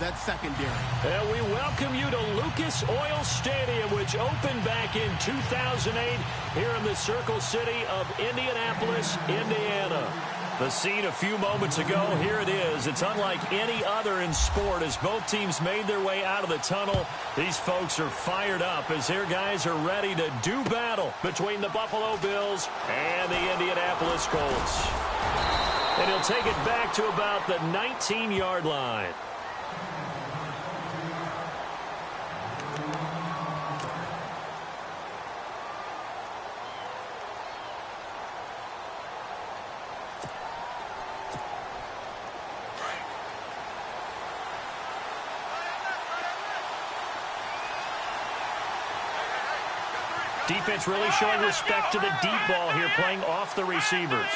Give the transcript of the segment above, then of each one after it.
that secondary. And we welcome you to Lucas Oil Stadium, which opened back in 2008 here in the Circle City of Indianapolis, Indiana. The scene a few moments ago, here it is. It's unlike any other in sport as both teams made their way out of the tunnel. These folks are fired up as their guys are ready to do battle between the Buffalo Bills and the Indianapolis Colts. And he'll take it back to about the 19-yard line. Defense really showing respect to the deep ball here, playing off the receivers.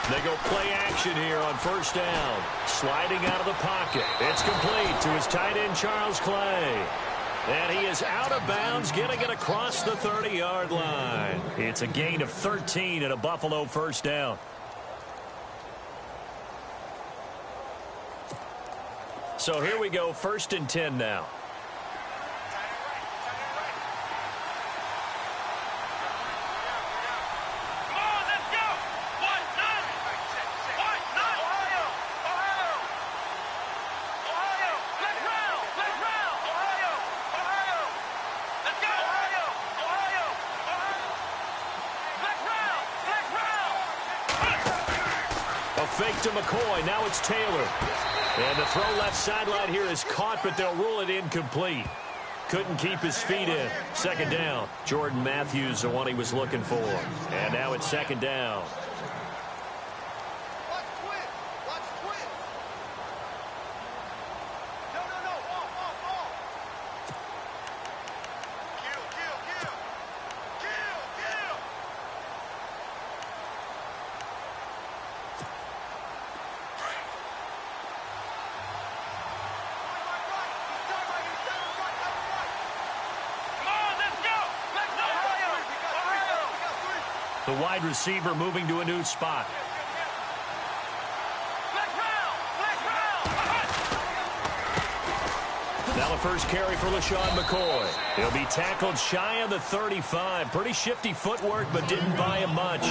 They go play action here on first down. Sliding out of the pocket. It's complete to his tight end, Charles Clay. And he is out of bounds, getting it across the 30-yard line. It's a gain of 13 and a Buffalo first down. So here we go, 1st and 10 now. A fake to McCoy, now it's Taylor. And the throw left sideline here is caught, but they'll rule it incomplete. Couldn't keep his feet in. 2nd down. Jordan Matthews, the one he was looking for. And now it's 2nd down. The wide receiver moving to a new spot. Now the first carry for LaShawn McCoy. He'll be tackled shy of the 35. Pretty shifty footwork, but didn't buy him much.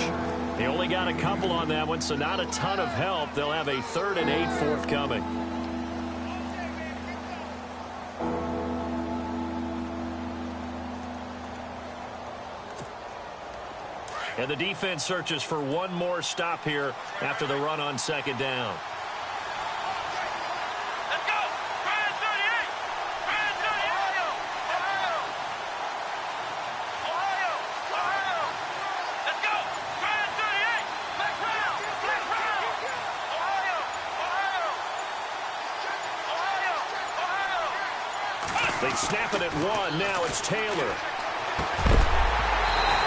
They only got a couple on that one, so not a ton of help. They'll have a 3rd and 8 forthcoming. And the defense searches for one more stop here after the run on 2nd down. Let's go! Brand 38! Brand 38! Ohio! Ohio! Let's go! Brand 38! Black round! Black round! Ohio! Ohio! Ohio! Ohio! They snap it at 1. Now it's Taylor.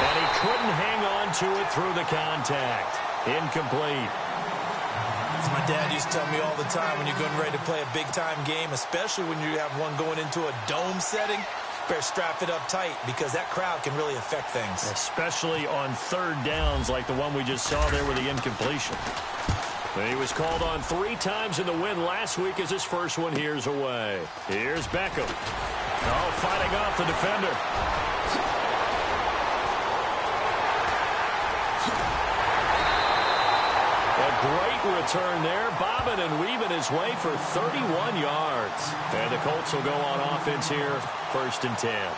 And he couldn't hang on to it through the contact. Incomplete. As my dad used to tell me all the time, when you're getting ready to play a big-time game, especially when you have one going into a dome setting, better strap it up tight because that crowd can really affect things. Especially on 3rd downs like the one we just saw there with the incompletion. He was called on 3 times in the win last week as his first one here's away. Here's Beckham. Oh, fighting off the defender. Great return there, bobbing and weaving his way for 31 yards. And the Colts will go on offense here, 1st and 10.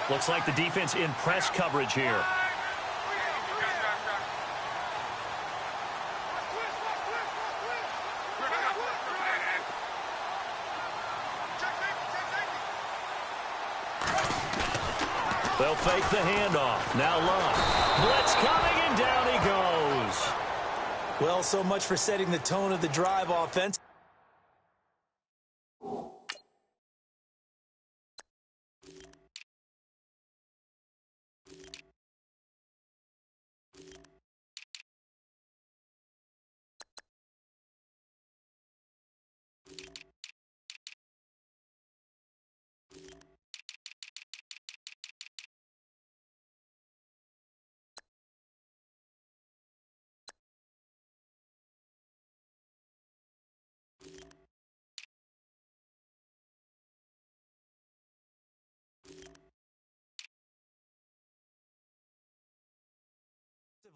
Looks like the defense in press coverage here. They'll fake the handoff. Now Love. Blitz coming, and down he goes. Well, so much for setting the tone of the drive offense.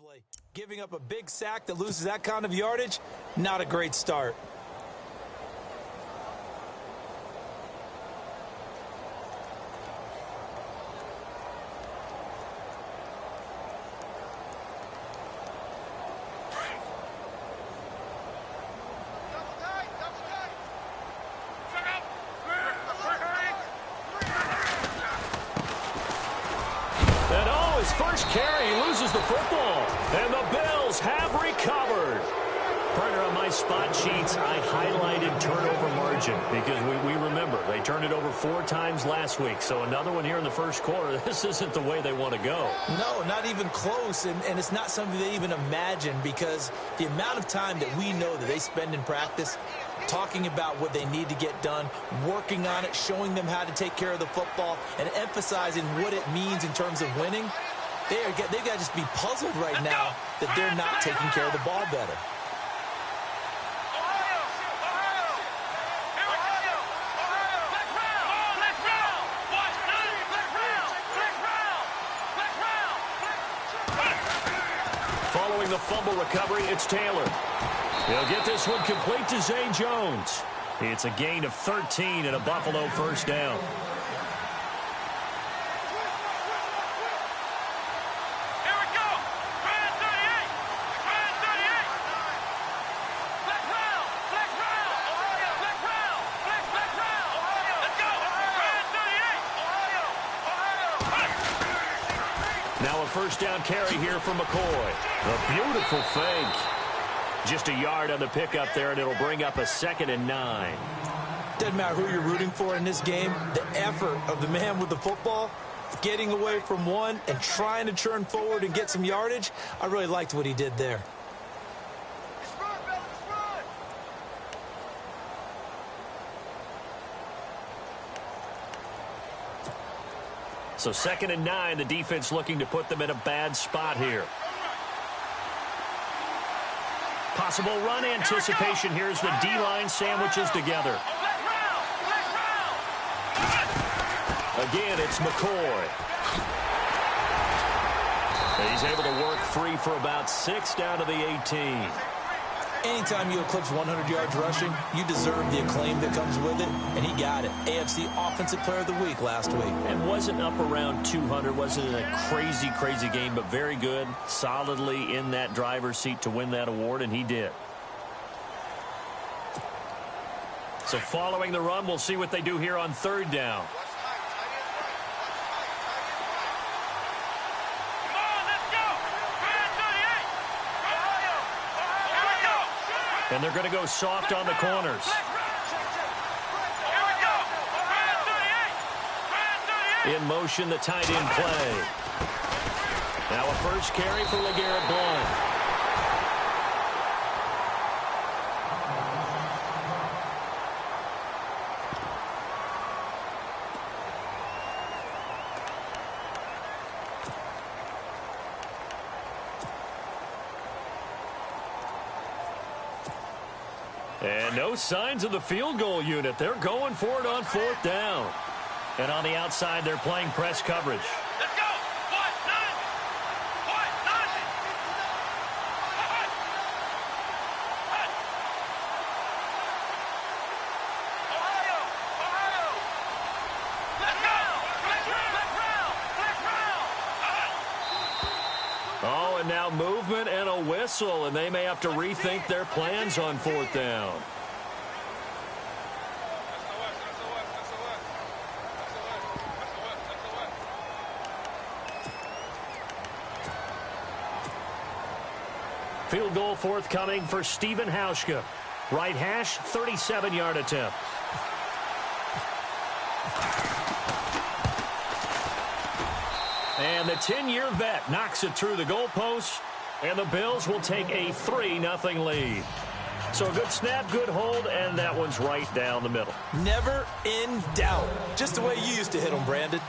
defensively. Giving up a big sack that loses that kind of yardage, not a great start. His first carry, he loses the football, and the Bills have recovered. Partner, on my spot sheets, I highlighted turnover margin because we remember they turned it over 4 times last week. So another one here in the first quarter. This isn't the way they want to go. No, not even close, and it's not something they even imagine because the amount of time that we know that they spend in practice talking about what they need to get done, working on it, showing them how to take care of the football, and emphasizing what it means in terms of winning. They've got to just be puzzled right now that they're not taking care of the ball better. Following the fumble recovery, it's Taylor. He'll get this one complete to Zay Jones. It's a gain of 13 and a Buffalo first down. Now a first down carry here from McCoy. A beautiful fake. Just a yard on the pickup there, and it'll bring up a 2nd and 9. Doesn't matter who you're rooting for in this game. The effort of the man with the football, getting away from one and trying to turn forward and get some yardage, I really liked what he did there. So 2nd and 9, the defense looking to put them in a bad spot here. Possible run anticipation here as the D-line sandwiches together. Again, it's McCoy. He's able to work free for about 6 down to the 18. Anytime you eclipse 100 yards rushing, you deserve the acclaim that comes with it, and he got it. AFC Offensive Player of the Week last week. And wasn't up around 200, wasn't a crazy, crazy game, but very good, solidly in that driver's seat to win that award, and he did. So following the run, we'll see what they do here on 3rd down. And they're going to go soft on the corners. In motion, the tight end play. Now a first carry for LeGarrette Blount. And no signs of the field goal unit. They're going for it on 4th down. And on the outside, they're playing press coverage. Let's go! Oh, and now movement and a whistle, and they may have to rethink their plans on 4th down. Field goal forthcoming for Stephen Hauschka. Right hash, 37-yard attempt. And the 10-year vet knocks it through the goalpost, and the Bills will take a 3-0 lead. So a good snap, good hold, and that one's right down the middle. Never in doubt. Just the way you used to hit them, Brandon.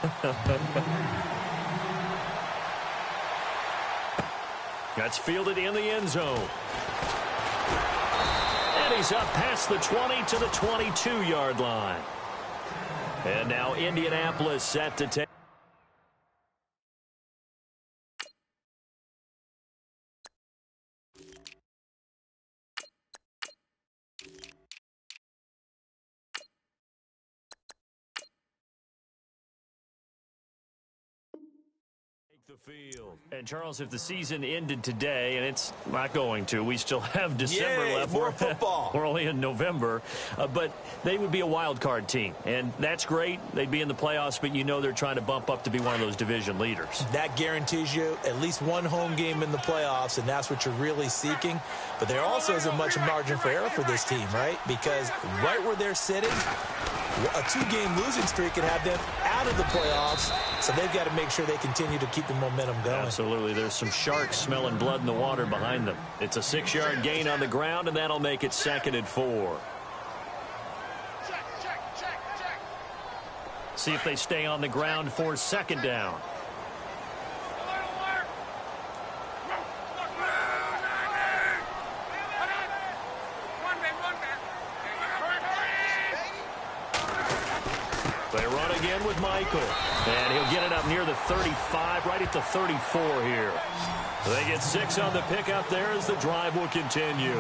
That's fielded in the end zone. And he's up past the 20 to the 22-yard line. And now Indianapolis set to take. the field. And, Charles, if the season ended today, and it's not going to, we still have December left. More football. We're only in November. But they would be a wild card team, and that's great. They'd be in the playoffs, but you know they're trying to bump up to be one of those division leaders. That guarantees you at least one home game in the playoffs, and that's what you're really seeking. But there also isn't much margin for error for this team, right? Because right where they're sitting, a two-game losing streak could have them out of the playoffs, so they've got to make sure they continue to keep the momentum going. Absolutely. There's some sharks smelling blood in the water behind them. It's a 6-yard gain on the ground, and that'll make it 2nd and 4. See if they stay on the ground for 2nd down. They run again with Michael, and he'll get it up near the 35, right at the 34 here. They get 6 on the pickup there as the drive will continue.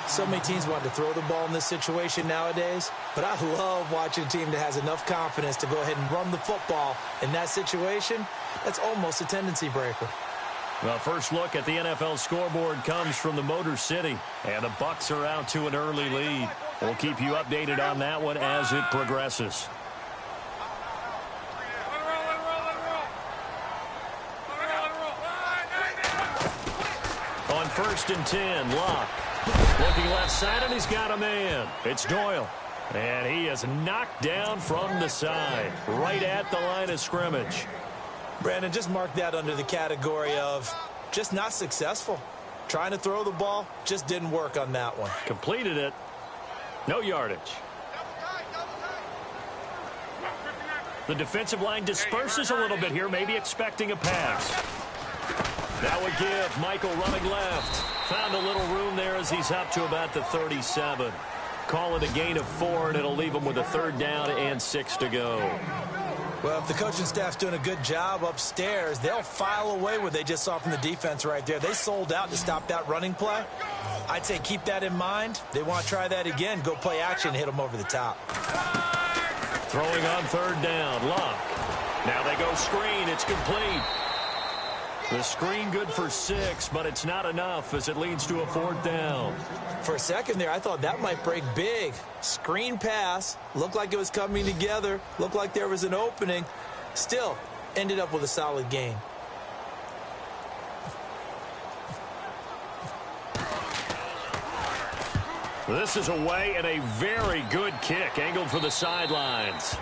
So many teams want to throw the ball in this situation nowadays, but I love watching a team that has enough confidence to go ahead and run the football in that situation. That's almost a tendency breaker. Well, first look at the NFL scoreboard comes from the Motor City, and the Bucs are out to an early lead. We'll keep you updated on that one as it progresses. On 1st and 10, Locke. Looking left side, and he's got a man. It's Doyle. And he is knocked down from the side, right at the line of scrimmage. Brandon, just mark that under the category of just not successful. Trying to throw the ball, just didn't work on that one. Completed it. No yardage. The defensive line disperses a little bit here, maybe expecting a pass. That would give Michael running left. Found a little room there as he's up to about the 37. Call it a gain of 4, and it'll leave him with a 3rd down and 6 to go. Well, if the coaching staff's doing a good job upstairs, they'll file away what they just saw from the defense right there. They sold out to stop that running play. I'd say keep that in mind. They want to try that again. Go play action and hit them over the top. Throwing on 3rd down, Locke. Now they go screen. It's complete. The screen good for 6, but it's not enough as it leads to a 4th down. For a second there, I thought that might break big. Screen pass. Looked like it was coming together. Looked like there was an opening. Still, ended up with a solid gain. This is away and a very good kick angled for the sidelines.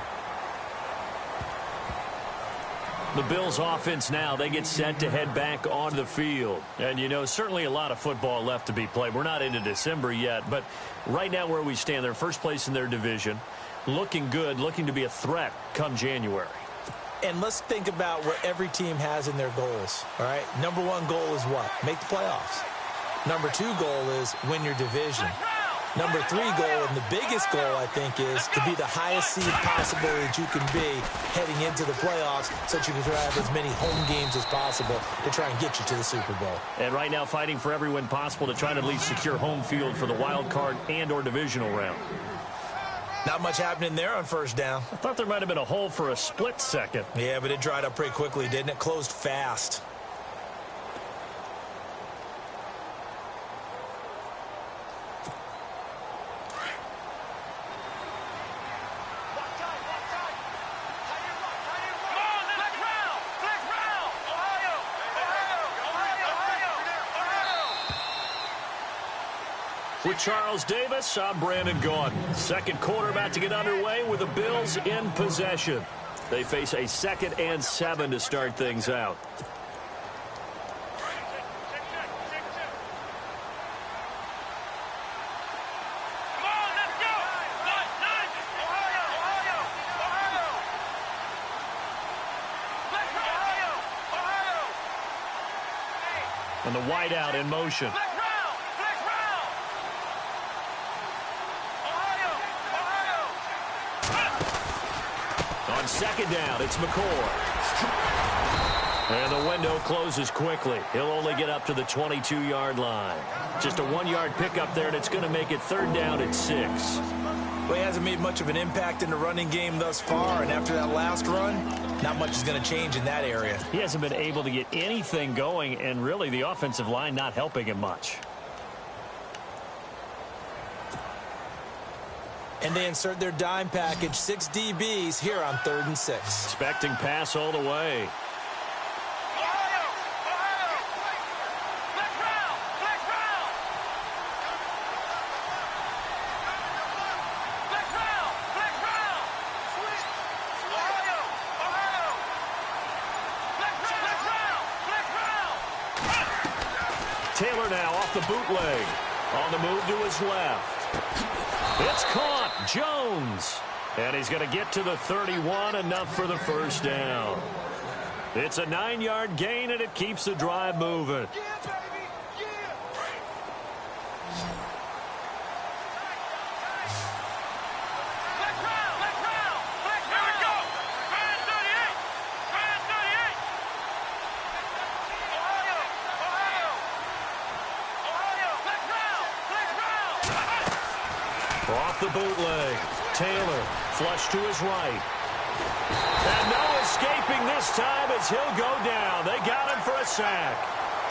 The Bills offense now, they get set to head back on the field. And, you know, certainly a lot of football left to be played. We're not into December yet, but right now where we stand, they're first place in their division. Looking good, looking to be a threat come January. And let's think about what every team has in their goals, all right? Number 1 goal is what? Make the playoffs. Number 2 goal is win your division. Number 3 goal, and the biggest goal, I think, is to be the highest seed possible that you can be heading into the playoffs so that you can have as many home games as possible to try and get you to the Super Bowl. And right now fighting for every win possible to try to at least secure home field for the wild card and or divisional round. Not much happening there on 1st down. I thought there might have been a hole for a split second. Yeah, but it dried up pretty quickly, didn't it? Closed fast. With Charles Davis, I'm Brandon Gordon. Second quarter about to get underway with the Bills in possession. They face a 2nd and 7 to start things out. And the wideout in motion. On 2nd down, it's McCoy. And the window closes quickly. He'll only get up to the 22-yard line. Just a 1-yard pickup there, and it's going to make it 3rd down at 6. Well, he hasn't made much of an impact in the running game thus far, and after that last run, not much is going to change in that area. He hasn't been able to get anything going, and really the offensive line not helping him much. And they insert their dime package, 6 DBs here on 3rd and 6. Expecting pass all the way. Taylor now off the bootleg. On the move to his left. It's caught. Jones. And he's going to get to the 31, enough for the first down. It's a 9-yard gain, and it keeps the drive moving. Off the bootleg. Taylor, flush to his right. And no escaping this time as he'll go down. They got him for a sack.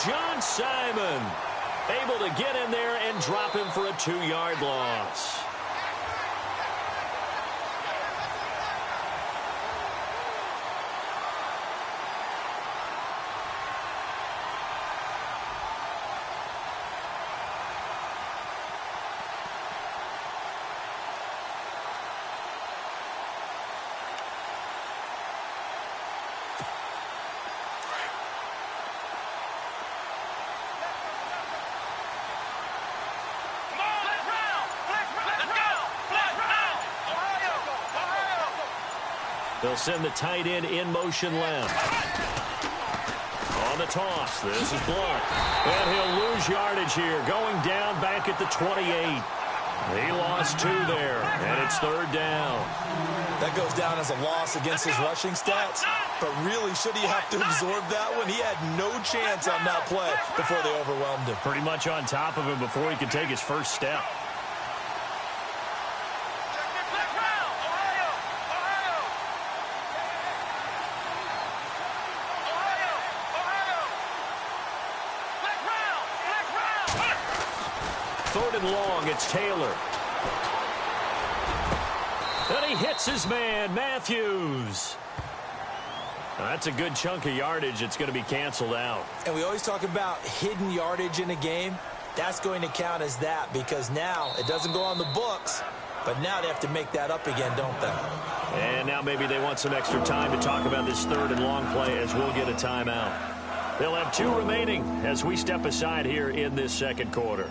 John Simon able to get in there and drop him for a 2-yard loss. They'll send the tight end in motion left. On the toss, this is Blunt. And he'll lose yardage here, going down back at the 28. He lost 2 there, and it's 3rd down. That goes down as a loss against his rushing stats, but really, should he have to absorb that one? He had no chance on that play before they overwhelmed him. Pretty much on top of him before he could take his first step. Long, it's Taylor. And he hits his man, Matthews. Now, that's a good chunk of yardage. It's going to be canceled out. And we always talk about hidden yardage in a game. That's going to count as that because now it doesn't go on the books, but now they have to make that up again, don't they? And now maybe they want some extra time to talk about this 3rd and long play as we'll get a timeout. They'll have 2 remaining as we step aside here in this 2nd quarter.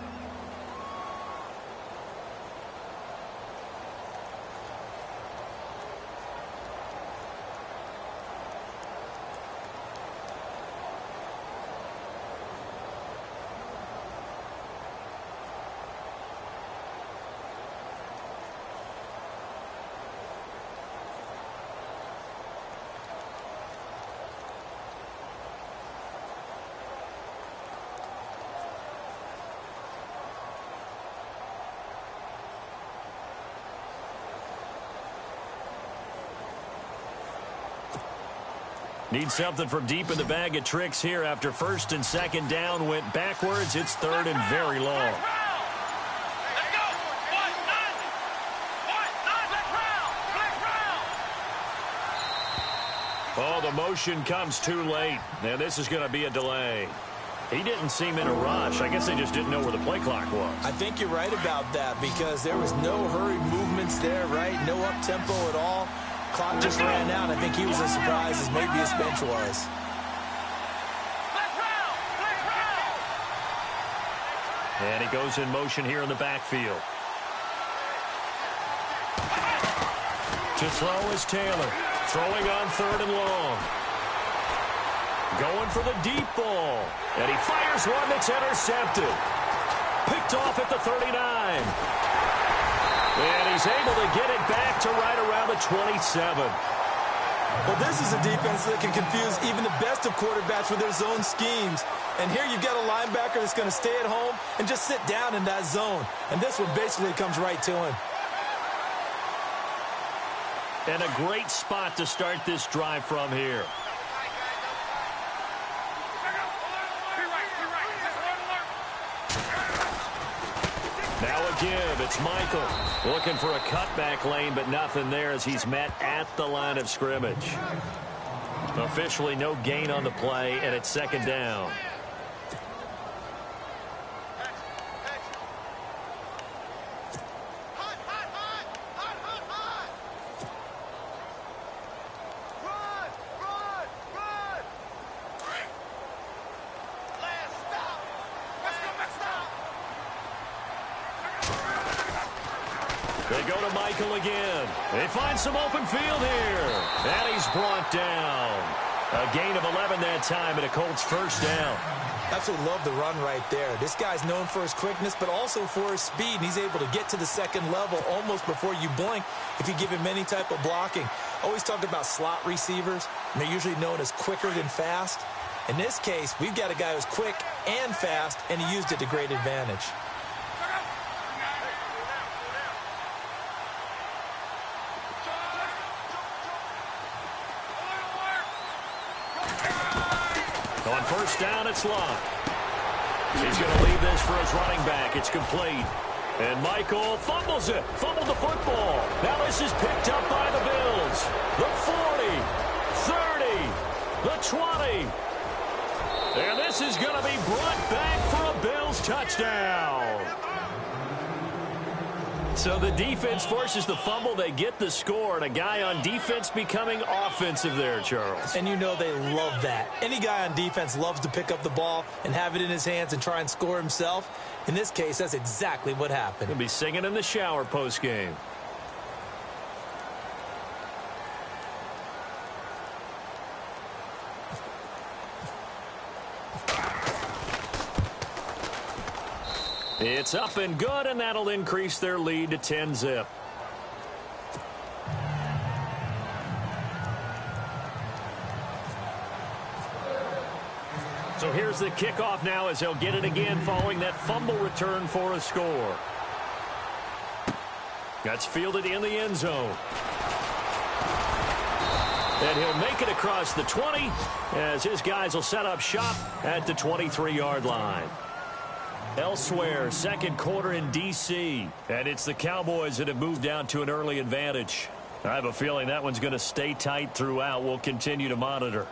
Need something from deep in the bag of tricks here after 1st and 2nd down went backwards. It's 3rd and very long. Oh, the motion comes too late. Now this is going to be a delay. He didn't seem in a rush. I guess they just didn't know where the play clock was. I think you're right about that because there was no hurried movements there, right? No up-tempo at all. Clock just ran out. I think he was as surprised as maybe his bench was. And he goes in motion here in the backfield. To throw is Taylor. Throwing on 3rd and long. Going for the deep ball. And he fires one that's intercepted. Picked off at the 39. And he's able to get it back to right around the 27. Well, this is a defense that can confuse even the best of quarterbacks with their zone schemes. And here you've got a linebacker that's going to stay at home and just sit down in that zone. And this one basically comes right to him. And a great spot to start this drive from here. Now a give. It's Michael looking for a cutback lane, but nothing there as he's met at the line of scrimmage. Officially no gain on the play, and it's second down. They go to Michael again. They find some open field here. And he's brought down. A gain of 11 that time, and a Colts first down. Absolutely love the run right there. This guy's known for his quickness, but also for his speed. And he's able to get to the second level almost before you blink if you give him any type of blocking. Always talk about slot receivers, and they're usually known as quicker than fast. In this case, we've got a guy who's quick and fast, and he used it to great advantage. On first down, it's Love. He's going to leave this for his running back. It's complete. And Michael fumbles it. Fumbled the football. Now this is picked up by the Bills. The 40, 30, the 20. And this is going to be brought back for a Bills touchdown. So the defense forces the fumble. They get the score, and a guy on defense becoming offensive there, Charles. And you know they love that. Any guy on defense loves to pick up the ball and have it in his hands and try and score himself. In this case, that's exactly what happened. He'll be singing in the shower post-game. It's up and good, and that'll increase their lead to 10-zip. So here's the kickoff now as they'll get it again following that fumble return for a score. That's fielded in the end zone. And he'll make it across the 20 as his guys will set up shop at the 23-yard line. Elsewhere, second quarter in D.C., and it's the Cowboys that have moved down to an early advantage. I have a feeling that one's going to stay tight throughout. We'll continue to monitor.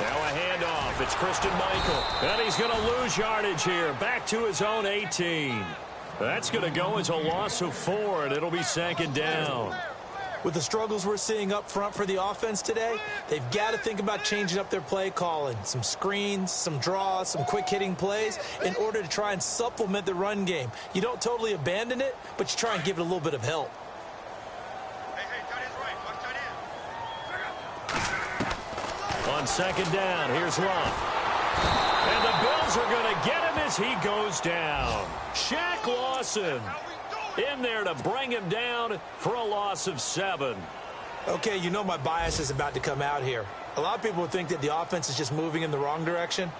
Now a handoff. It's Christian Michael, and he's going to lose yardage here. Back to his own 18. That's going to go as a loss of 4, and it'll be second down. With the struggles we're seeing up front for the offense today, they've got to think about changing up their play calling. Some screens, some draws, some quick-hitting plays in order to try and supplement the run game. You don't totally abandon it, but you try and give it a little bit of help. On second down, here's Love. And the Bills are going to get him as he goes down. Shaq Lawson in there to bring him down for a loss of 7. Okay, you know my bias is about to come out here. A lot of people would think that the offense is just moving in the wrong direction.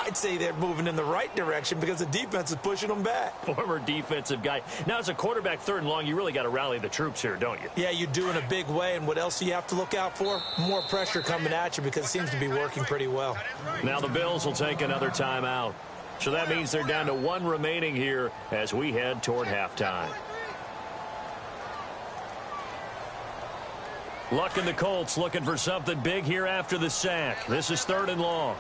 I'd say they're moving in the right direction because the defense is pushing them back. Former defensive guy. Now, as a quarterback, third and long, you really got to rally the troops here, don't you? Yeah, you do in a big way. And what else do you have to look out for? More pressure coming at you because it seems to be working pretty well. Now the Bills will take another timeout. So that means they're down to 1 remaining here as we head toward halftime. Luck in the Colts looking for something big here after the sack. This is 3rd and long.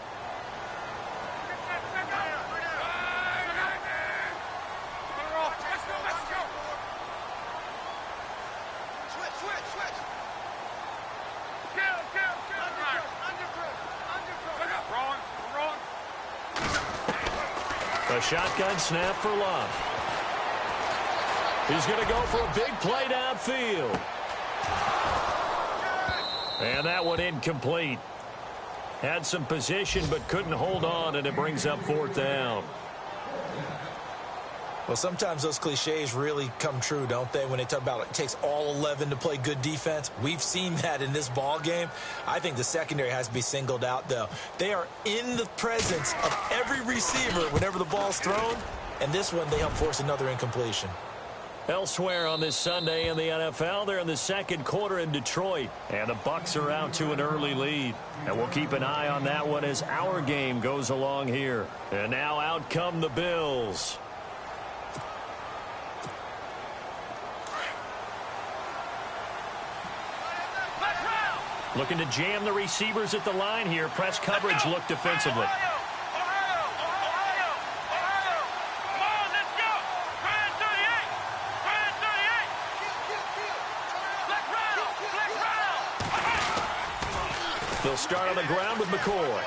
A shotgun snap for Love. He's going to go for a big play downfield. And that one incomplete. Had some position but couldn't hold on, and it brings up 4th down. Well, sometimes those cliches really come true, don't they, when they talk about it takes all 11 to play good defense. We've seen that in this ball game. I think the secondary has to be singled out, though. They are in the presence of every receiver whenever the ball's thrown, and this one they help force another incompletion. Elsewhere on this Sunday in the NFL, they're in the second quarter in Detroit, and the Bucs are out to an early lead. And we'll keep an eye on that one as our game goes along here. And now out come the Bills. Looking to jam the receivers at the line here. Press coverage look defensively. They'll start on the ground with McCoy.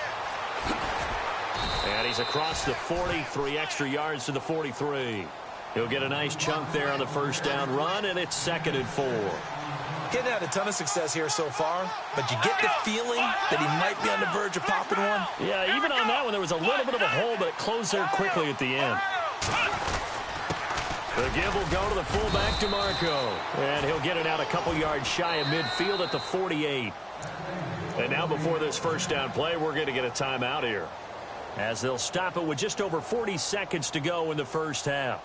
And he's across the 43 extra yards to the 43. He'll get a nice chunk there on the first down run, and it's 2nd and 4. Getting had a ton of success here so far, but you get the feeling that he might be on the verge of popping one. Yeah, even on that one, there was a little bit of a hole, but it closed there quickly at the end. The give will go to the fullback, DeMarco. And he'll get it out a couple yards shy of midfield at the 48. And now before this first down play, we're going to get a timeout here, as they'll stop it with just over 40 seconds to go in the first half.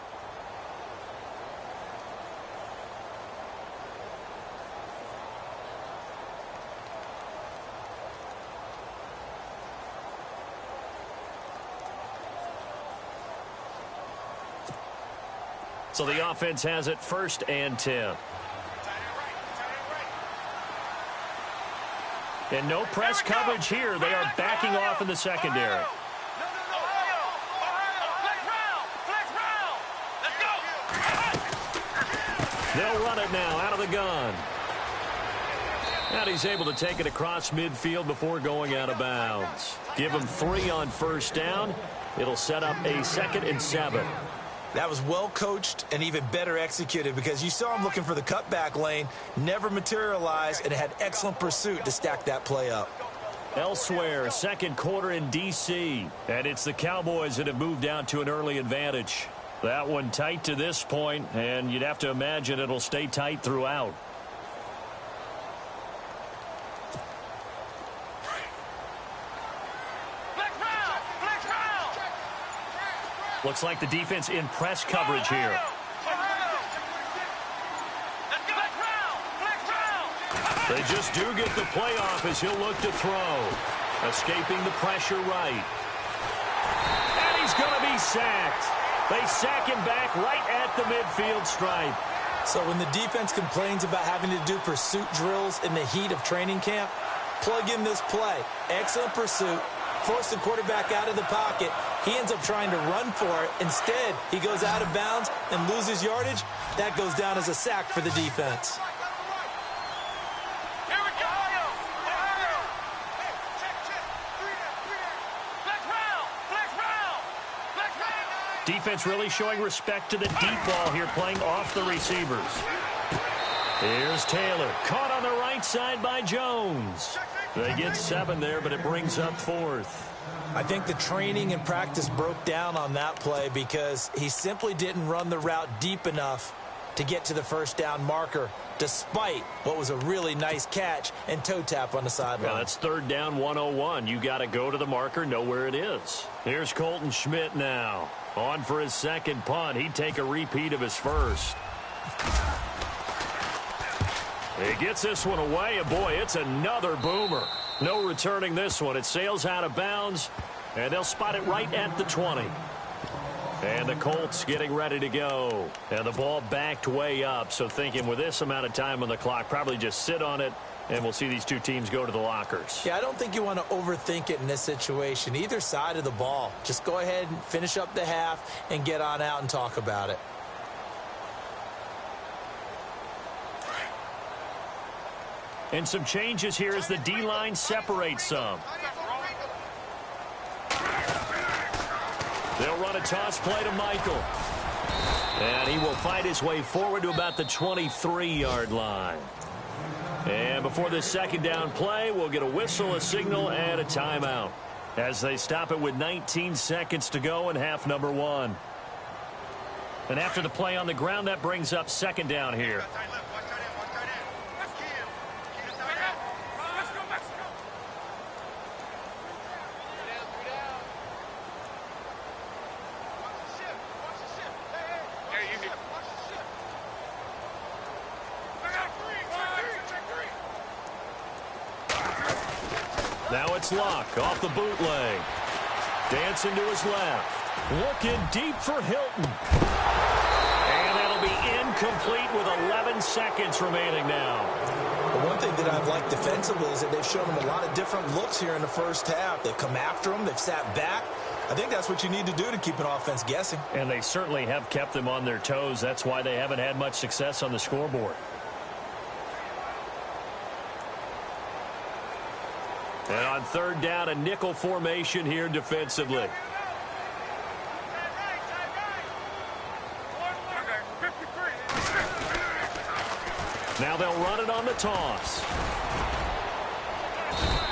So the offense has it 1st and 10. And no press coverage here. They are backing off in the secondary. They'll run it now out of the gun. And he's able to take it across midfield before going out of bounds. Give him 3 on first down. It'll set up a 2nd and 7. That was well coached and even better executed, because you saw him looking for the cutback lane, never materialized, and had excellent pursuit to stack that play up. Elsewhere, second quarter in D.C., and it's the Cowboys that have moved out to an early advantage. That one tight to this point, and you'd have to imagine it'll stay tight throughout. Looks like the defense in press coverage here. They just do get the play off as he'll look to throw. Escaping the pressure right. And he's going to be sacked. They sack him back right at the midfield stripe. So when the defense complains about having to do pursuit drills in the heat of training camp, plug in this play. Excellent pursuit. Force the quarterback out of the pocket. He ends up trying to run for it. Instead, he goes out of bounds and loses yardage. That goes down as a sack for the defense. Defense really showing respect to the deep ball here, playing off the receivers. Here's Taylor. Caught on the right side by Jones. They get 7 there, but it brings up 4th. I think the training and practice broke down on that play because he simply didn't run the route deep enough to get to the first down marker, despite what was a really nice catch and toe tap on the sideline. Yeah, that's 3rd down 101. You got to go to the marker, know where it is. Here's Colton Schmidt now. On for his second punt. He'd take a repeat of his first. He gets this one away, and boy, it's another boomer. No returning this one. It sails out of bounds, and they'll spot it right at the 20. And the Colts getting ready to go. And the ball backed way up, so thinking with this amount of time on the clock, probably just sit on it, and we'll see these two teams go to the lockers. Yeah, I don't think you want to overthink it in this situation. Either side of the ball. Just go ahead and finish up the half and get on out and talk about it. And some changes here as the D-line separates some. They'll run a toss play to Michael. And he will fight his way forward to about the 23-yard line. And before this second down play, we'll get a whistle, a signal, and a timeout as they stop it with 19 seconds to go in half number 1. And after the play on the ground, that brings up second down here. Now it's Luck off the bootleg. Dancing to his left. Looking deep for Hilton. And that'll be incomplete with 11 seconds remaining now. The one thing that I've liked defensively is that they've shown him a lot of different looks here in the first half. They've come after him. They've sat back. I think that's what you need to do to keep an offense guessing. And they certainly have kept them on their toes. That's why they haven't had much success on the scoreboard. And on third down, a nickel formation here defensively. Now they'll run it on the toss.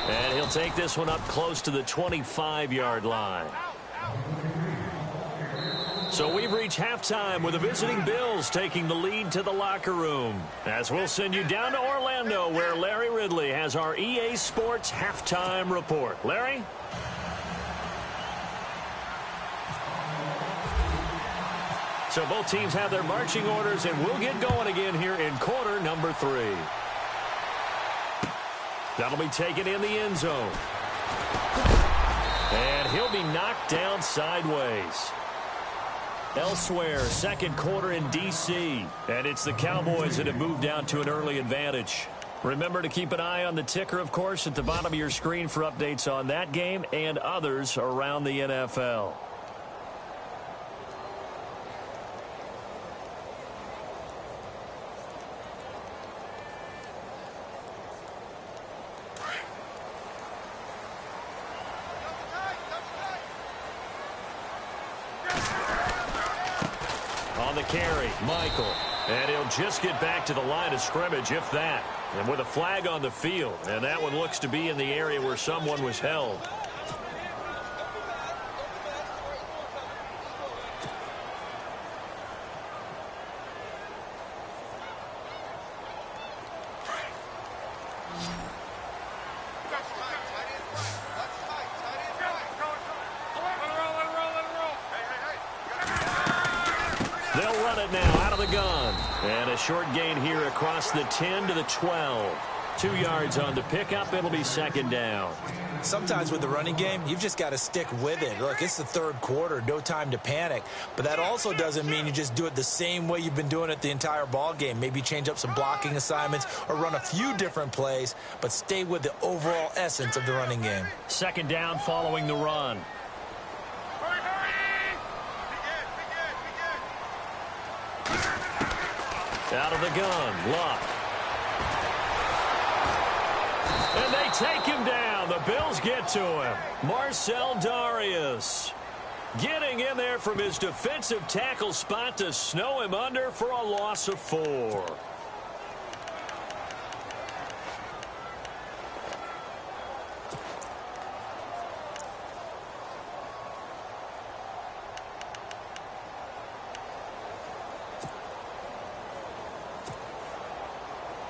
And he'll take this one up close to the 25-yard line. So we've reached halftime with the visiting Bills taking the lead to the locker room. As we'll send you down to Orlando, where Larry Ridley has our EA Sports halftime report. Larry? So both teams have their marching orders, and we'll get going again here in quarter number 3. That'll be taken in the end zone. And he'll be knocked down sideways. Elsewhere, second quarter in D.C., and it's the Cowboys that have moved down to an early advantage. Remember to keep an eye on the ticker, of course, at the bottom of your screen for updates on that game and others around the NFL. On the carry, Michael. And he'll just get back to the line of scrimmage, if that. And with a flag on the field. And that one looks to be in the area where someone was held. They'll run it now out of the gun. And a short gain here across the 10 to the 12. 2 yards on the pickup. It'll be second down. Sometimes with the running game, you've just got to stick with it. Look, it's the third quarter, no time to panic. But that also doesn't mean you just do it the same way you've been doing it the entire ball game. Maybe change up some blocking assignments or run a few different plays, but stay with the overall essence of the running game. Second down following the run. Out of the gun, Luck. And they take him down. The Bills get to him. Marcel Darius getting in there from his defensive tackle spot to snow him under for a loss of 4.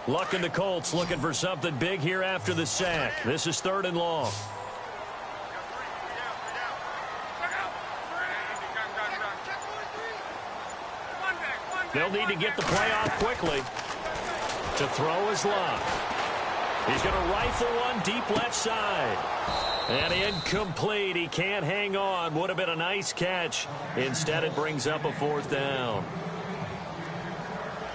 Luck and the Colts looking for something big here after the sack. This is third and long. They'll need to get the play off quickly. To throw is Luck. He's going to rifle one deep left side. And incomplete. He can't hang on. Would have been a nice catch. Instead, it brings up a fourth down.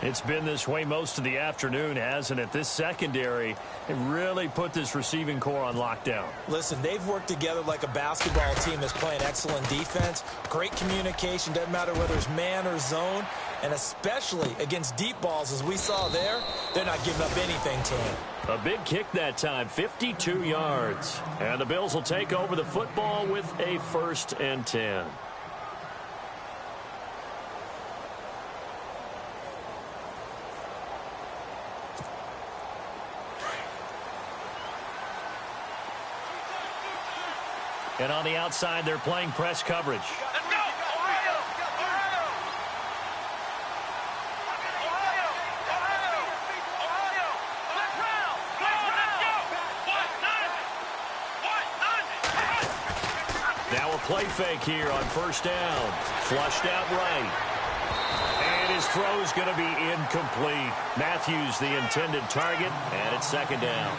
It's been this way most of the afternoon, hasn't it? This secondary really put this receiving core on lockdown. Listen, they've worked together like a basketball team that's playing excellent defense. Great communication, doesn't matter whether it's man or zone. And especially against deep balls, as we saw there, they're not giving up anything to him. A big kick that time, 52 yards. And the Bills will take over the football with a 1st and 10. And on the outside, they're playing press coverage. Let's go! Ohio! play fake here on first down. Flushed out right. And his throw is going to be incomplete. Matthews, the intended target, and it's second down.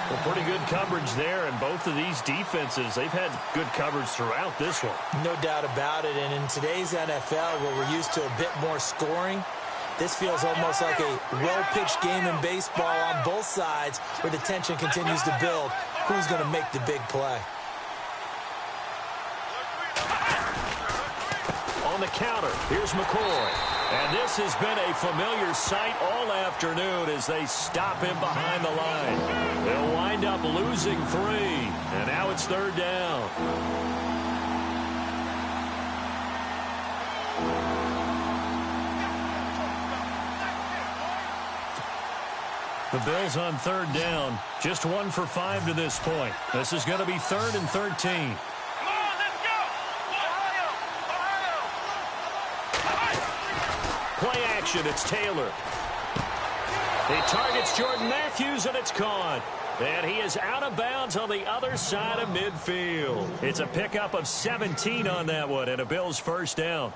Well, pretty good coverage there, and both of these defenses, they've had good coverage throughout this one. No doubt about it, and in today's NFL, where we're used to a bit more scoring, this feels almost like a well-pitched game in baseball on both sides where the tension continues to build. Who's going to make the big play? On the counter, here's McCoy. And this has been a familiar sight all afternoon as they stop him behind the line. They'll wind up losing 3, and now it's third down. The Bills on third down, just 1 for 5 to this point. This is going to be 3rd and 13. Play action, it's Taylor. He targets Jordan Matthews, and it's caught. And he is out of bounds on the other side of midfield. It's a pickup of 17 on that one, and a Bills first down.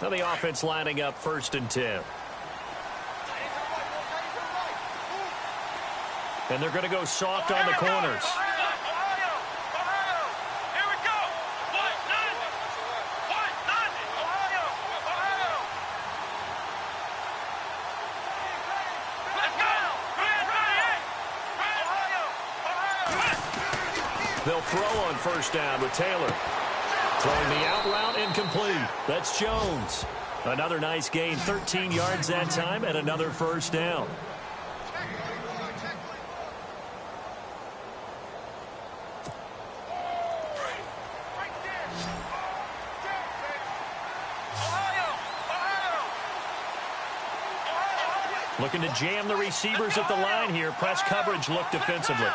Now the offense lining up 1st and 10. And they're going to go soft on the corners. They'll throw on first down with Taylor. Throwing the out route incomplete. That's Jones. Another nice gain, 13 yards that time, and another first down. Looking to jam the receivers at the line here. Press coverage look defensively.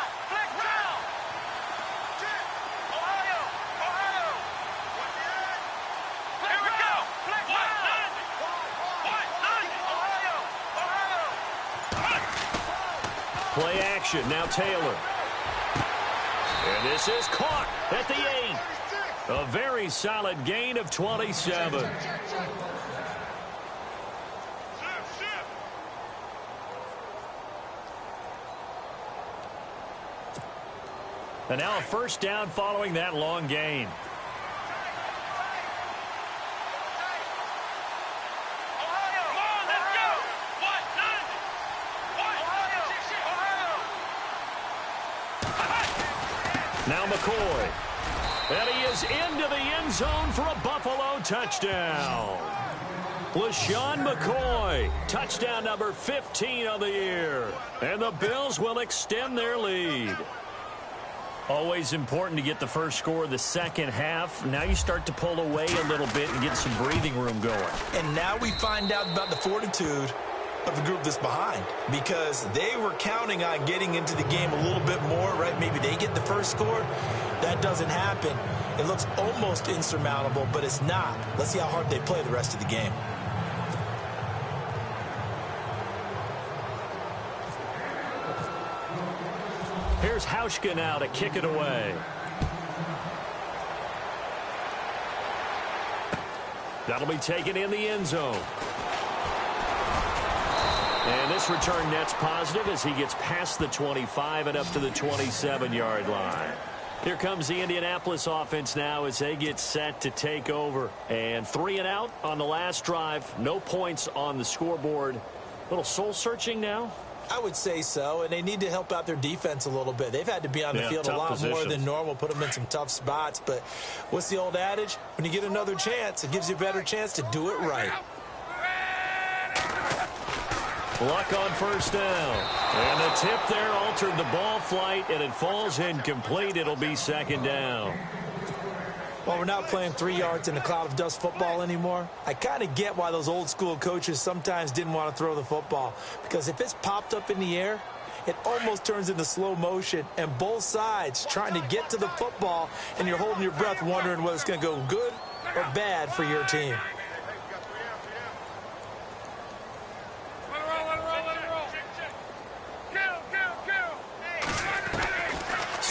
Play action, now Taylor. And this is caught at the 8. A very solid gain of 27. And now a first down following that long gain. Now McCoy. And he is into the end zone for a Buffalo touchdown. LaShawn McCoy, touchdown number 15 of the year. And the Bills will extend their lead. Always important to get the first score of the second half. Now you start to pull away a little bit and get some breathing room going. And now we find out about the fortitude of the group that's behind, because they were counting on getting into the game a little bit more, right? Maybe they get the first score. That doesn't happen. It looks almost insurmountable, but it's not. Let's see how hard they play the rest of the game. Here's Hauschka now to kick it away. That'll be taken in the end zone. And this return net's positive as he gets past the 25 and up to the 27-yard line. Here comes the Indianapolis offense now as they get set to take over. And 3 and out on the last drive. No points on the scoreboard. Little soul-searching now? I would say so, and they need to help out their defense a little bit. They've had to be on the field a lot more than normal, put them in some tough spots. But what's the old adage? When you get another chance, it gives you a better chance to do it right. Luck on first down. And the tip there altered the ball flight, and it falls incomplete. It'll be second down. Well, we're not playing 3 yards in a cloud of dust football anymore. I kind of get why those old school coaches sometimes didn't want to throw the football, because if it's popped up in the air, it almost turns into slow motion, and both sides trying to get to the football, and you're holding your breath wondering whether it's going to go good or bad for your team.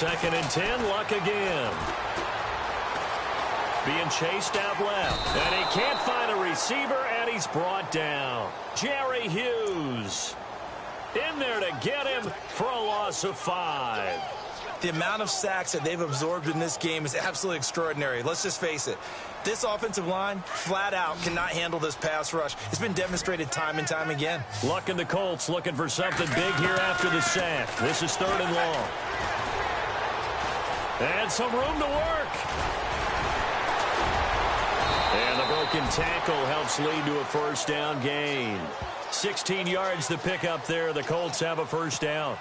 2nd and 10, Luck again. Being chased out left. And he can't find a receiver, and he's brought down. Jerry Hughes in there to get him for a loss of 5. The amount of sacks that they've absorbed in this game is absolutely extraordinary. Let's just face it. This offensive line, flat out, cannot handle this pass rush. It's been demonstrated time and time again. Luck and the Colts looking for something big here after the sack. This is 3rd and long. And some room to work. And the broken tackle helps lead to a 1st down gain. 16 yards to pick up there. The Colts have a 1st down.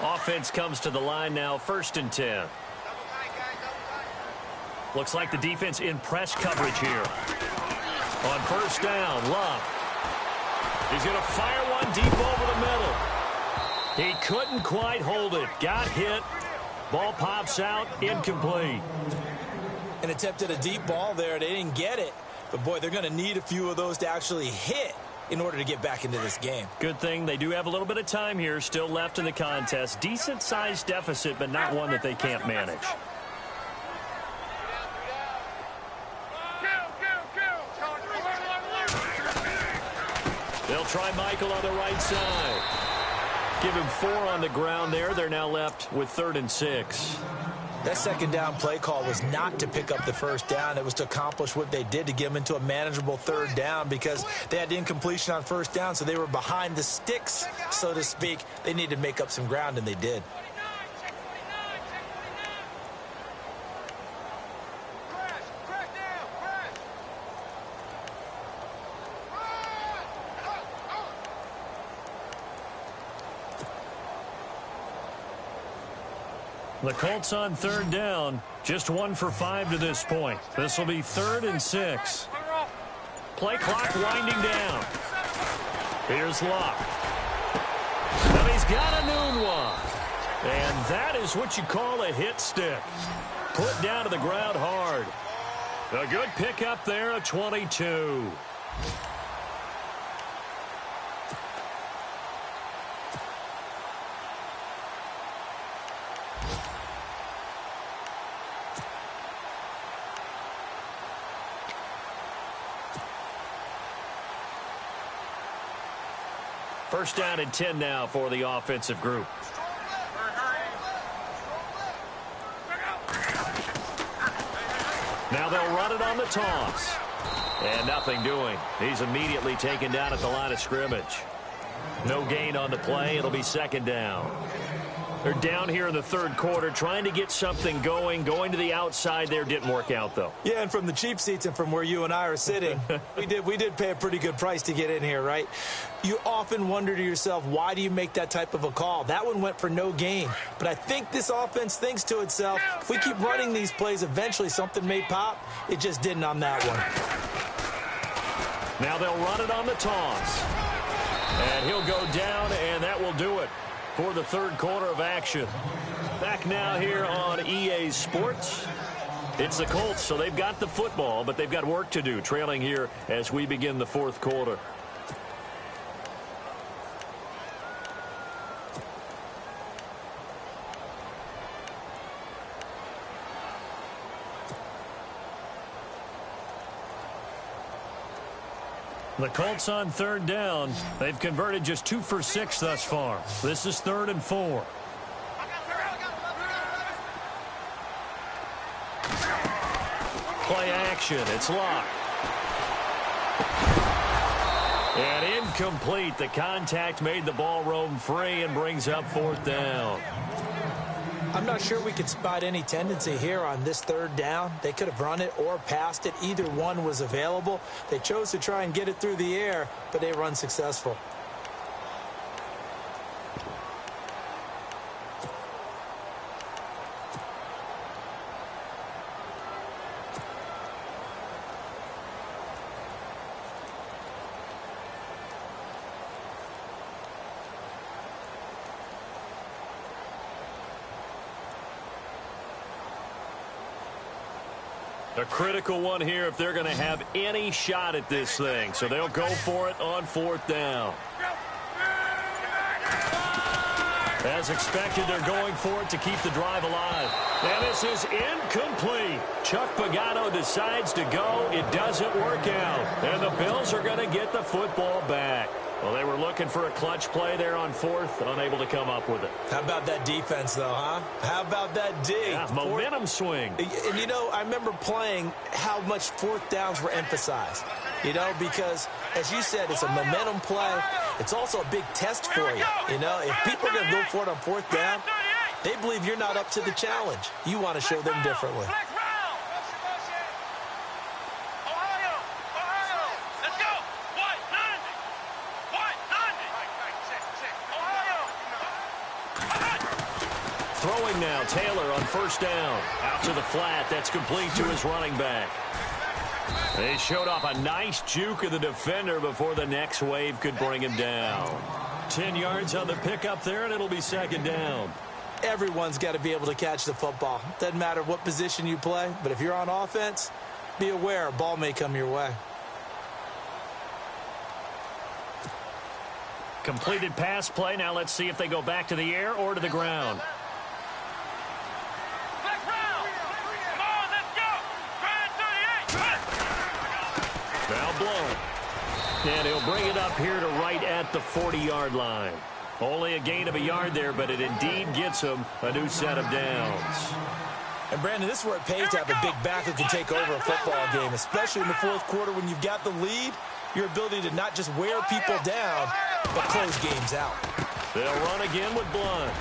Offense comes to the line now, 1st and 10. Looks like the defense in press coverage here. On 1st down, Love. He's going to fire one deep over the middle. He couldn't quite hold it. Got hit. Ball pops out, incomplete. And attempted a deep ball there. They didn't get it. But, boy, they're going to need a few of those to actually hit in order to get back into this game. Good thing they do have a little bit of time here still left in the contest. Decent-sized deficit, but not one that they can't manage. They'll try Michael on the right side. Give him 4 on the ground there. They're now left with 3rd and 6. That 2nd down play call was not to pick up the 1st down. It was to accomplish what they did to get them into a manageable 3rd down because they had incompletion on 1st down, so they were behind the sticks, so to speak. They needed to make up some ground, and they did. The Colts on 3rd down, just 1 for 5 to this point. This will be 3rd and 6. Play clock winding down. Here's Luck. And he's got a noon one. And that is what you call a hit stick. Put down to the ground hard. A good pickup there, a 22. First down and 10 now for the offensive group. Now they'll run it on the toss. And nothing doing. He's immediately taken down at the line of scrimmage. No gain on the play. It'll be 2nd down. They're down here in the 3rd quarter trying to get something going. Going to the outside there didn't work out, though. Yeah, and from the cheap seats and from where you and I are sitting, we did pay a pretty good price to get in here, right? You often wonder to yourself, why do you make that type of a call? That one went for no gain. But I think this offense thinks to itself, if we keep running these plays, eventually something may pop. It just didn't on that one. Now they'll run it on the toss. And he'll go down, and that will do it for the 3rd quarter of action. Back now here on EA Sports. It's the Colts, so they've got the football, but they've got work to do, trailing here as we begin the 4th quarter. The Colts on 3rd down. They've converted just 2 for 6 thus far. This is 3rd and 4. Play action. It's Luck. And incomplete. The contact made the ball roam free and brings up 4th down. I'm not sure we could spot any tendency here on this 3rd down. They could have run it or passed it. Either one was available. They chose to try and get it through the air, but they were unsuccessful. A critical one here if they're going to have any shot at this thing. So they'll go for it on 4th down. As expected, they're going for it to keep the drive alive. And this is incomplete. Chuck Pagano decides to go. It doesn't work out. And the Bills are going to get the football back. Well, they were looking for a clutch play there on 4th, unable to come up with it. How about that defense, though, huh? How about that D? Yeah, momentum swing. And, you know, I remember playing how much 4th downs were emphasized. You know, because, as you said, it's a momentum play. It's also a big test for you. You know, if people are going to go for it on 4th down, they believe you're not up to the challenge. You want to show them differently. Throwing now, Taylor on 1st down. Out to the flat. That's complete to his running back. They showed off a nice juke of the defender before the next wave could bring him down. 10 yards on the pickup there, and it'll be 2nd down. Everyone's got to be able to catch the football. Doesn't matter what position you play, but if you're on offense, be aware a ball may come your way. Completed pass play. Now let's see if they go back to the air or to the ground. Now blown. And he'll bring it up here to right at the 40-yard line. Only a gain of a yard there, but it indeed gets him a new set of downs. And, Brandon, this is where it pays to have a big back who can take over a football game, especially in the 4th quarter when you've got the lead. Your ability to not just wear people down, but close games out. They'll run again with Blunt.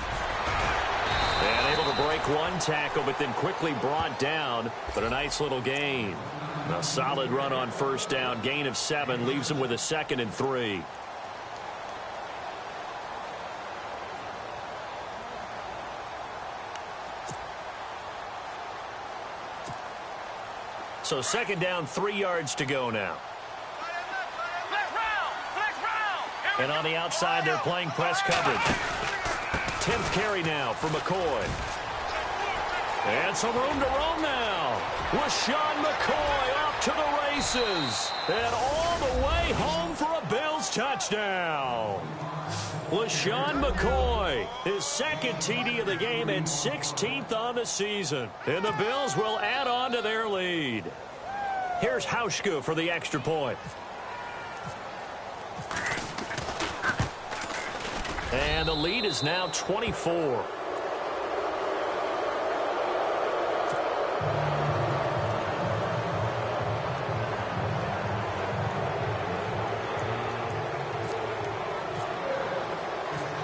And able to break one tackle, but then quickly brought down. But a nice little gain. A solid run on 1st down. Gain of 7 leaves him with a 2nd and 3. So 2nd down, 3 yards to go now. And on the outside, they're playing press coverage. 10th carry now for McCoy. And some room to roam now. LaShawn McCoy off to the races. And all the way home for a Bills touchdown. LaShawn McCoy, his 2nd TD of the game and 16th on the season. And the Bills will add on to their lead. Here's Hauschka for the extra point. And the lead is now 24.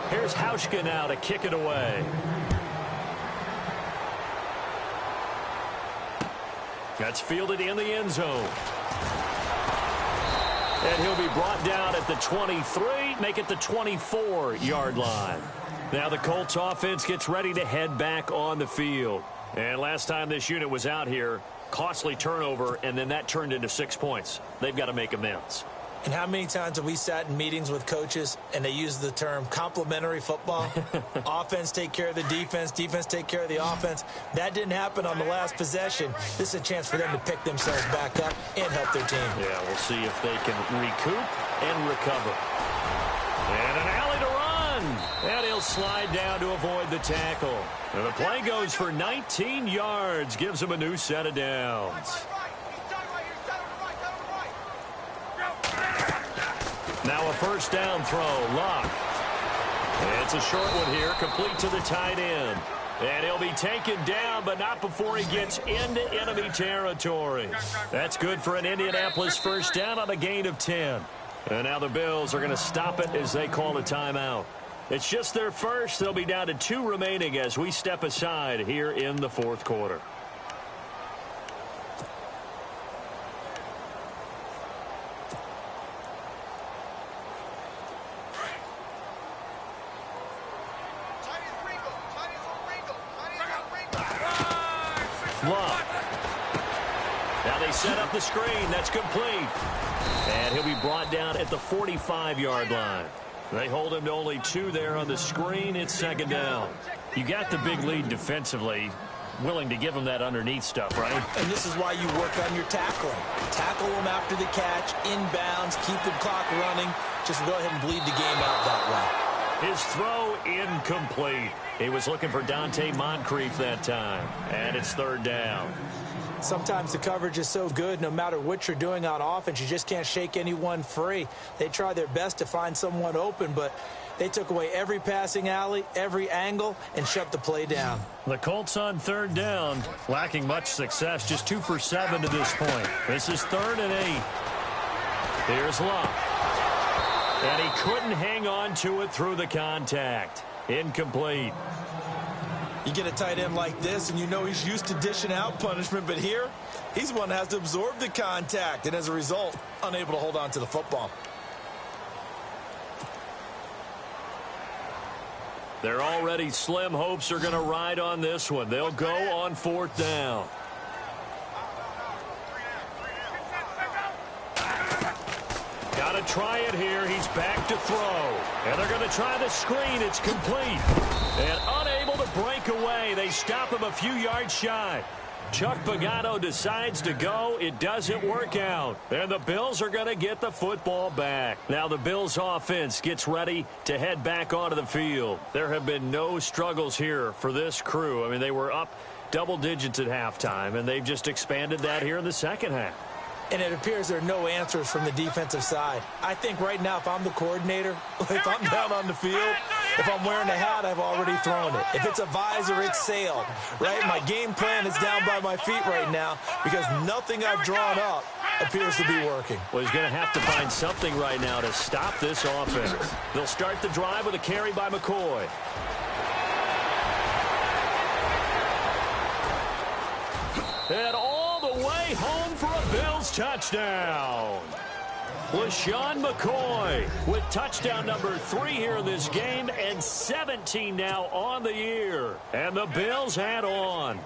Here's Hauschka now to kick it away. That's fielded in the end zone. And he'll be brought down at the 23, make it the 24-yard line. Now the Colts offense gets ready to head back on the field. And last time this unit was out here, costly turnover, and then that turned into 6 points. They've got to make amends. And how many times have we sat in meetings with coaches and they use the term complementary football? Offense take care of the defense, defense take care of the offense. That didn't happen on the last possession. This is a chance for them to pick themselves back up and help their team. Yeah, we'll see if they can recoup and recover. And an alley to run. And he'll slide down to avoid the tackle. And the play goes for 19 yards, gives him a new set of downs. Now a 1st down throw, Luck. It's a short one here, complete to the tight end. And he'll be taken down, but not before he gets into enemy territory. That's good for an Indianapolis 1st down on a gain of 10. And now the Bills are going to stop it as they call a timeout. It's just their first. They'll be down to 2 remaining as we step aside here in the 4th quarter. Luck. Now they set up the screen. That's complete. And he'll be brought down at the 45-yard line. They hold him to only 2 there on the screen. It's 2nd down. You got the big lead defensively. willing to give them that underneath stuff, right? And this is why you work on your tackling. Tackle them after the catch, inbounds, keep the clock running. Just go ahead and bleed the game out that way. His throw incomplete. He was looking for Dante Moncrief that time, and it's third down. Sometimes the coverage is so good, no matter what you're doing on offense, you just can't shake anyone free. They try their best to find someone open, but they took away every passing alley, every angle, and shut the play down. The Colts on third down, lacking much success, just 2 for 7 to this point. This is 3rd and 8. Here's Luck. And he couldn't hang on to it through the contact. Incomplete. You get a tight end like this, and you know he's used to dishing out punishment, but here, he's the one that has to absorb the contact, and as a result, unable to hold on to the football. Their already slim hopes are going to ride on this one. They'll go on 4th down. Got to try it here. He's back to throw. And they're going to try the screen. It's complete. And unable to break away. They stop him a few yards shy. Chuck Pagano decides to go. It doesn't work out. And the Bills are going to get the football back. Now the Bills offense gets ready to head back onto the field. There have been no struggles here for this crew. I mean, they were up double digits at halftime, and they've just expanded that here in the second half. And it appears there are no answers from the defensive side. I think right now, if I'm the coordinator, if I'm down on the field, if I'm wearing a hat, I've already thrown it. If it's a visor, it's sailed, right? My game plan is down by my feet right now because nothing I've drawn up appears to be working. Well, he's going to have to find something right now to stop this offense. They'll start the drive with a carry by McCoy. And all the way home for a Bills touchdown. LaShawn McCoy with touchdown number 3 here in this game and 17 now on the year. And the Bills add on.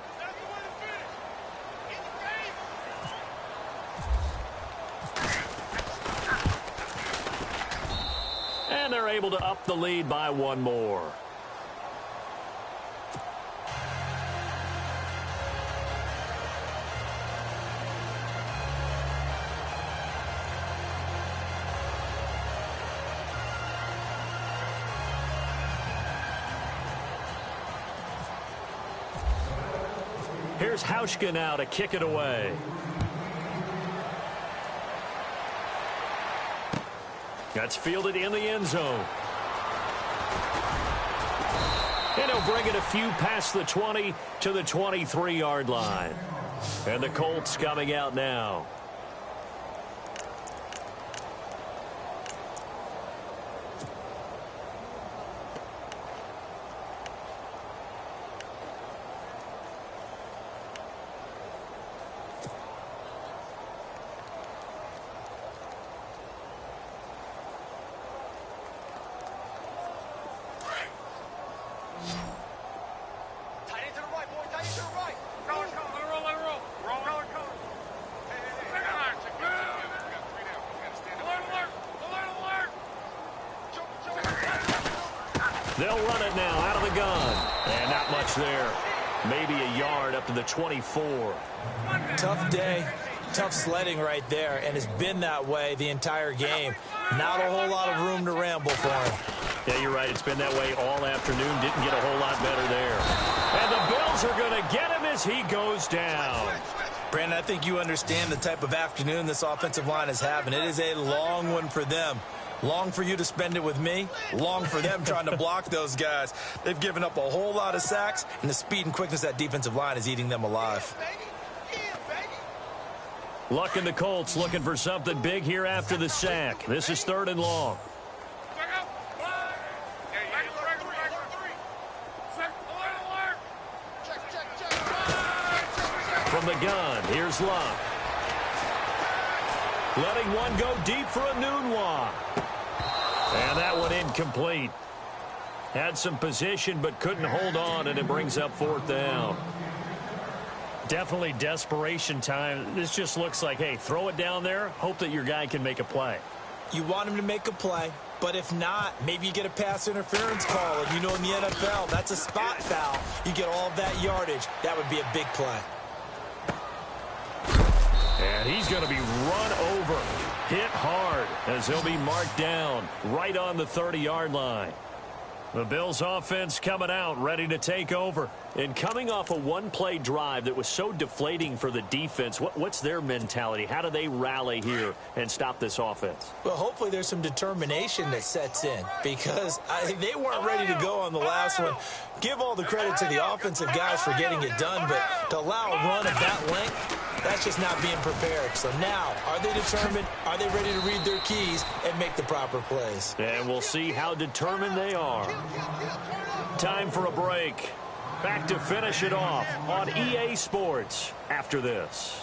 And they're able to up the lead by 1 more. Here's Hauschka now to kick it away. That's fielded in the end zone. And he'll bring it a few past the 20 to the 23-yard line. And the Colts coming out now. They'll run it now out of the gun. And not much there. Maybe a yard up to the 24. Tough day, tough sledding right there, and it's been that way the entire game. Not a whole lot of room to ramble for him. Yeah, you're right. It's been that way all afternoon. Didn't get a whole lot better there. And the Bills are going to get him as he goes down. Brandon, I think you understand the type of afternoon this offensive line is having. It is a long one for them. Long for you to spend it with me. Long for them trying to block those guys. They've given up a whole lot of sacks, and the speed and quickness of that defensive line is eating them alive. Luck and the Colts looking for something big here after the sack. This is 3rd and long. From the gun, here's Luck. Letting one go deep for Enunwa. And that one incomplete. Had some position but couldn't hold on, and it brings up 4th down. Definitely desperation time. This just looks like, hey, throw it down there, hope that your guy can make a play. You want him to make a play. But if not, maybe you get a pass interference call. And you know in the NFL, that's a spot foul. You get all of that yardage. That would be a big play. And he's going to be run over, hit hard, as he'll be marked down right on the 30-yard line. The Bills offense coming out, ready to take over. And coming off a one-play drive that was so deflating for the defense, what's their mentality? How do they rally here and stop this offense? Well, hopefully there's some determination that sets in because they weren't ready to go on the last one. Give all the credit to the offensive guys for getting it done, but to allow a run of that length, that's just not being prepared. So now, are they determined? Are they ready to read their keys and make the proper plays? And we'll see how determined they are. Time for a break. Back to finish it off on EA Sports after this.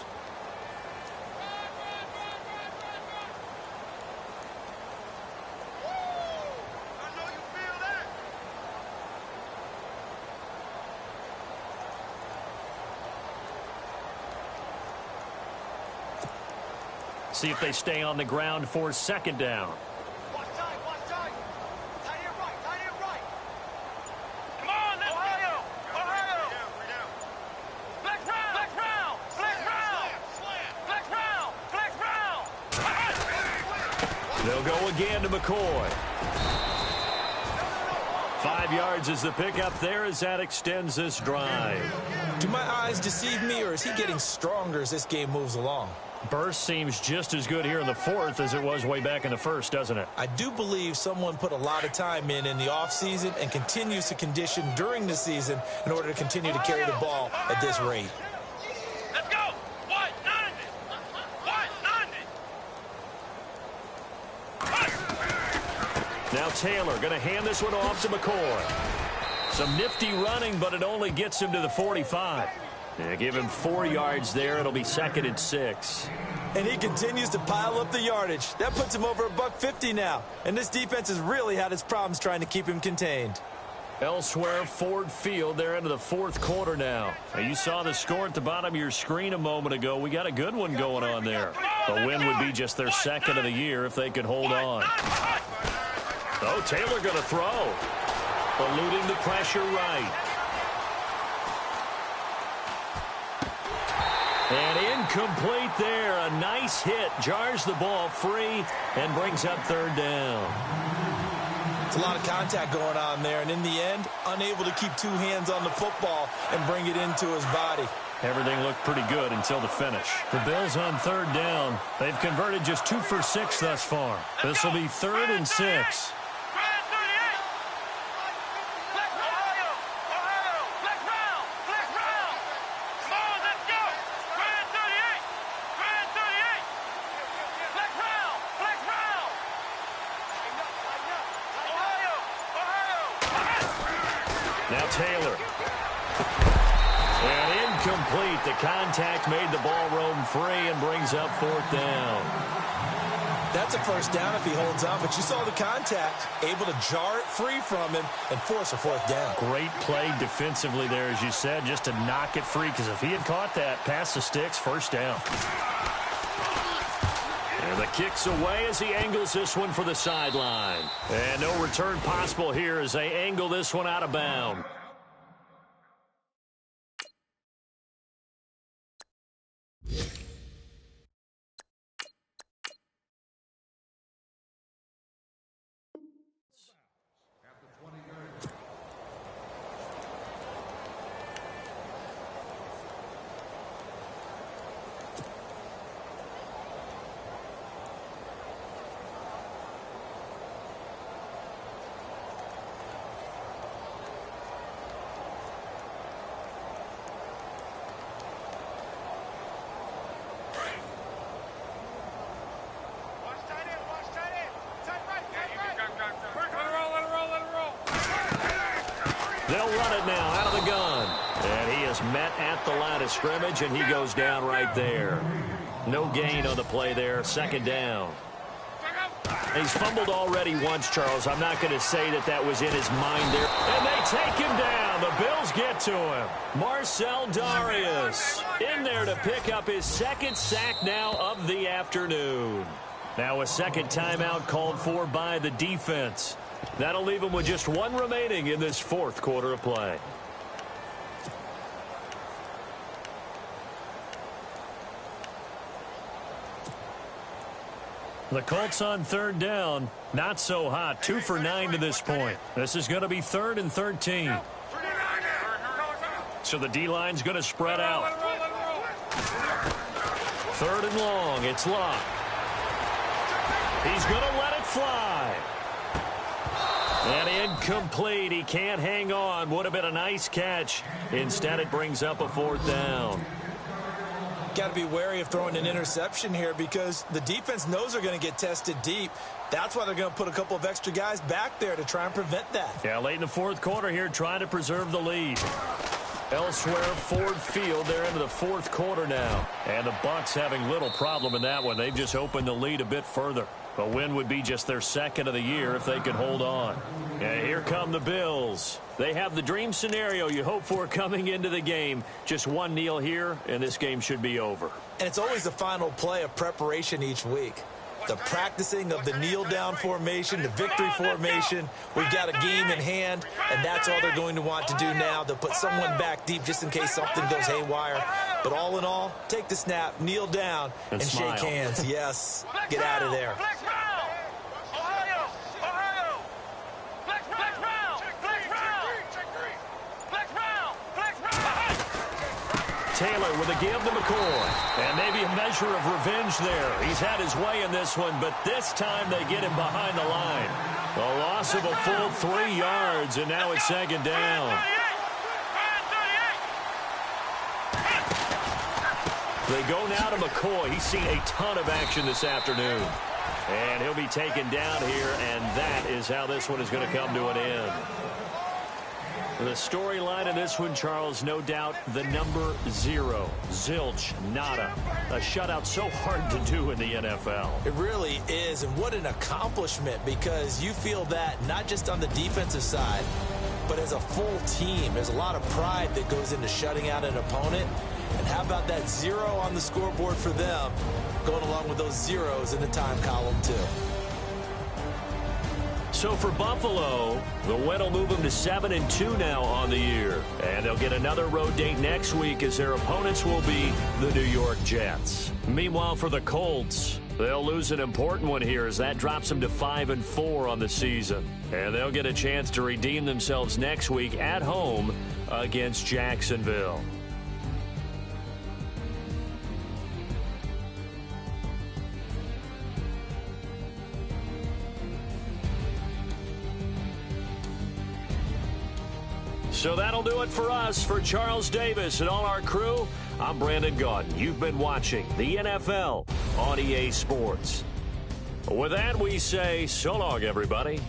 See if they stay on the ground for second down. Watch time. Tight end right. Come on, let's Ohio. Flex round. They'll go again to McCoy. 5 yards is the pickup there as that extends this drive. Do my eyes deceive me, or is he getting stronger as this game moves along? Burst seems just as good here in the fourth as it was way back in the first, doesn't it? I do believe someone put a lot of time in the offseason and continues to condition during the season in order to continue to carry the ball at this rate. Let's go. White 90. Now Taylor going to hand this one off to McCoy. Some nifty running, but it only gets him to the 45. Yeah, give him 4 yards there. It'll be 2nd and 6. And he continues to pile up the yardage. That puts him over $150 now. And this defense has really had its problems trying to keep him contained. Elsewhere, Ford Field, they're into the fourth quarter now. You saw the score at the bottom of your screen a moment ago. We got a good one going on there. A win would be just their second of the year if they could hold on. Oh, Taylor going to throw. Eluding the pressure right. And incomplete there. A nice hit. Jars the ball free and brings up third down. It's a lot of contact going on there. And in the end, unable to keep two hands on the football and bring it into his body. Everything looked pretty good until the finish. The Bills on third down. They've converted just 2 for 6 thus far. This will be 3rd and 6. Now Taylor. And incomplete. The contact made the ball roam free and brings up 4th down. That's a first down if he holds on, but you saw the contact. Able to jar it free from him and force a 4th down. Great play defensively there, as you said, just to knock it free, because if he had caught that, past the sticks, first down. And the kick's away as he angles this one for the sideline. And no return possible here as they angle this one out of bounds. They'll run it now out of the gun. And he is met at the line of scrimmage, and he goes down right there. No gain on the play there. 2nd down. He's fumbled already once, Charles. I'm not going to say that was in his mind there. And they take him down. The Bills get to him. Marcel Darius in there to pick up his 2nd sack now of the afternoon. Now a second timeout called for by the defense. That'll leave them with just one remaining in this fourth quarter of play. The Colts on third down. Not so hot. 2 for 9 to this point. This is going to be 3rd and 13. So the D-line's going to spread out. 3rd and long. It's locked. He's going to let it fly. And incomplete. He can't hang on. Would have been a nice catch. Instead, it brings up a 4th down. Got to be wary of throwing an interception here because the defense knows they're going to get tested deep. That's why they're going to put a couple of extra guys back there to try and prevent that. Yeah, late in the fourth quarter here, trying to preserve the lead. Elsewhere, Ford Field, they're into the fourth quarter now. And the Bucs having little problem in that one. They've just opened the lead a bit further. A win would be just their 2nd of the year if they could hold on. And here come the Bills. They have the dream scenario you hope for coming into the game. Just one kneel here, and this game should be over. And it's always the final play of preparation each week. The practicing of the kneel-down formation, the victory formation. We've got a game in hand, and that's all they're going to want to do now. They'll put someone back deep just in case something goes haywire. But all in all, take the snap, kneel down, and shake hands. Yes, get out of there. Taylor with a give to McCoy. And maybe a measure of revenge there. He's had his way in this one, but this time they get him behind the line. A loss of a full 3 yards, and now it's 2nd down. They go now to McCoy. He's seen a ton of action this afternoon. And he'll be taken down here, and that is how this one is going to come to an end. The storyline in this one, Charles, no doubt the number 0. Zilch, nada. A shutout so hard to do in the NFL. It really is, and what an accomplishment, because you feel that not just on the defensive side, but as a full team. There's a lot of pride that goes into shutting out an opponent. And how about that 0 on the scoreboard for them, going along with those zeros in the time column, too. So for Buffalo, the win will move them to 7-2 now on the year. And they'll get another road date next week as their opponents will be the New York Jets. Meanwhile, for the Colts, they'll lose an important one here as that drops them to 5-4 on the season. And they'll get a chance to redeem themselves next week at home against Jacksonville. So that'll do it for us. For Charles Davis and all our crew, I'm Brandon Gaudin. You've been watching the NFL on EA Sports. With that, we say so long, everybody.